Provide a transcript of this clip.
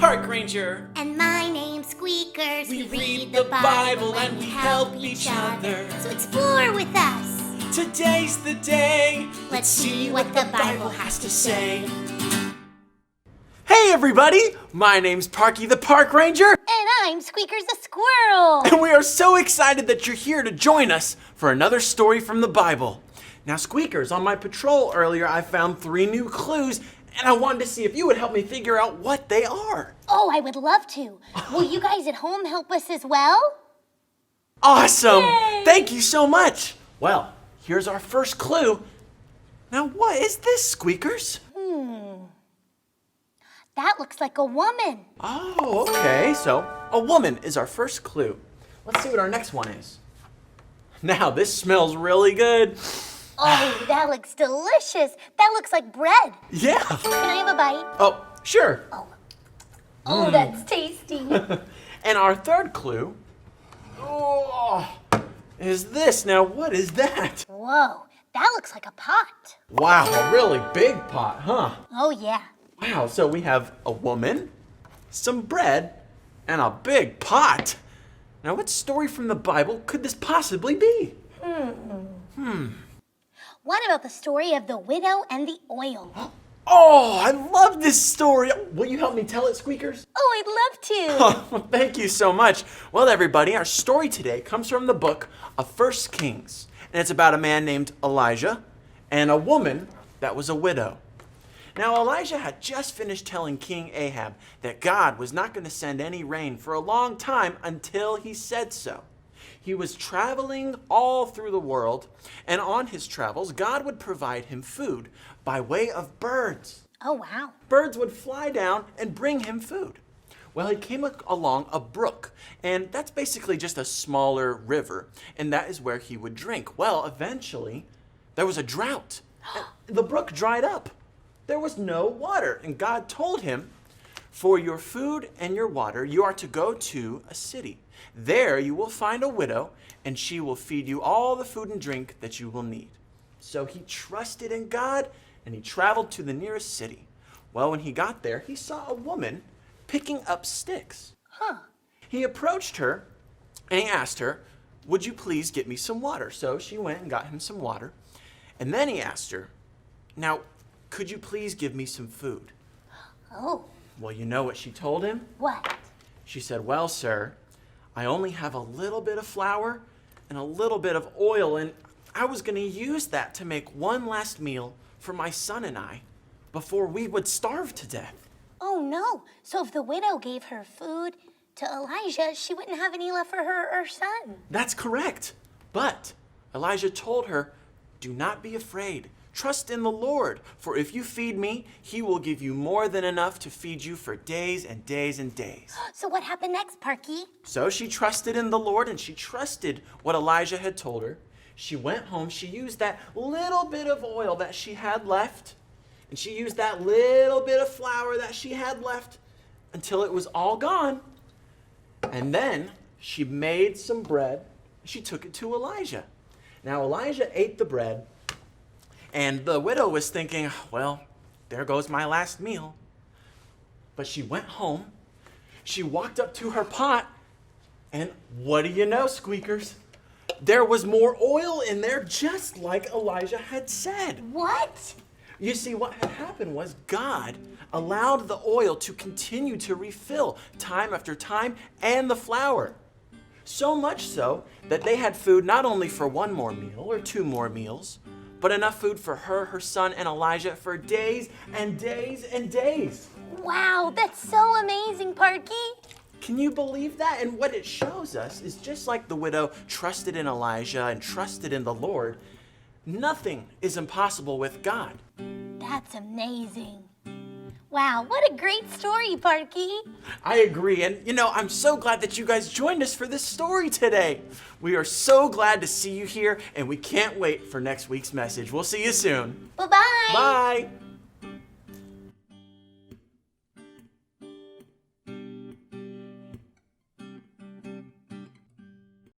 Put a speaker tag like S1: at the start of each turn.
S1: Park Ranger.
S2: And my name's Squeakers.
S1: We read the Bible and we help each other.
S2: So explore with us.
S1: Today's the day.
S2: Let's see what the Bible has to say.
S1: Hey everybody! My name's Parkie the Park Ranger.
S2: And I'm Squeakers the Squirrel.
S1: And we are so excited that you're here to join us for another story from the Bible. Now Squeakers, on my patrol earlier I found 3 new clues and I wanted to see if you would help me figure out what they are.
S2: Oh, I would love to. Will you guys at home help us as well?
S1: Awesome!
S2: Yay!
S1: Thank you so much. Well, here's our first clue. Now what is this, Squeakers?
S2: That looks like a woman.
S1: Oh, okay. So a woman is our first clue. Let's see what our next one is. Now this smells really good.
S2: Oh, that looks delicious. That looks like bread.
S1: Yeah.
S2: Can I have a bite?
S1: Oh, sure.
S2: Oh, that's tasty.
S1: And our third clue is this. Now what is that?
S2: Whoa, that looks like a pot.
S1: Wow, a really big pot, huh?
S2: Oh, yeah.
S1: Wow, so we have a woman, some bread, and a big pot. Now what story from the Bible could this possibly be?
S2: What about the story of the widow and the oil?
S1: Oh, I love this story. Will you help me tell it, Squeakers?
S2: Oh, I'd love to.
S1: Oh, thank you so much. Well, everybody, our story today comes from the book of 1 Kings. And it's about a man named Elijah and a woman that was a widow. Now, Elijah had just finished telling King Ahab that God was not going to send any rain for a long time until he said so. He was traveling all through the world, and on his travels, God would provide him food by way of birds.
S2: Oh, wow.
S1: Birds would fly down and bring him food. Well, he came along a brook, and that's basically just a smaller river, and that is where he would drink. Well, eventually, there was a drought. The brook dried up. There was no water, and God told him, "For your food and your water, you are to go to a city. There you will find a widow, and she will feed you all the food and drink that you will need." So he trusted in God, and he traveled to the nearest city. Well, when he got there, he saw a woman picking up sticks. He approached her, and he asked her, "Would you please get me some water?" So she went and got him some water. And then he asked her, "Now, could you please give me some food?"
S2: Oh,
S1: Well, you know what she told him?
S2: what?
S1: She said, "Well, sir, I only have a little bit of flour and a little bit of oil, and I was going to use that to make one last meal for my son and I before we would starve to death."
S2: Oh, no. So if the widow gave her food to Elijah, she wouldn't have any left for her or son.
S1: That's correct. But Elijah told her, "Do not be afraid. Trust in the Lord, for if you feed me, he will give you more than enough to feed you for days and days and days."
S2: So what happened next, Parkie?
S1: So she trusted in the Lord, and she trusted what Elijah had told her. She went home. She used that little bit of oil that she had left, and she used that little bit of flour that she had left until it was all gone. And then she made some bread. She took it to Elijah. Now Elijah ate the bread, and the widow was thinking, "Well, there goes my last meal." But she went home. She walked up to her pot, and what do you know, Squeakers? There was more oil in there, just like Elijah had said.
S2: What?
S1: You see, what had happened was God allowed the oil to continue to refill time after time, and the flour. So much so that they had food not only for one more meal or 2 more meals, but enough food for her, her son, and Elijah for days and days and days.
S2: Wow, that's so amazing, Parkie.
S1: Can you believe that? And what it shows us is just like the widow trusted in Elijah and trusted in the Lord, nothing is impossible with God.
S2: That's amazing. Wow, what a great story, Parkie.
S1: I agree. And, I'm so glad that you guys joined us for this story today. We are so glad to see you here, and we can't wait for next week's message. We'll see you soon.
S2: Bye-bye.
S1: Bye.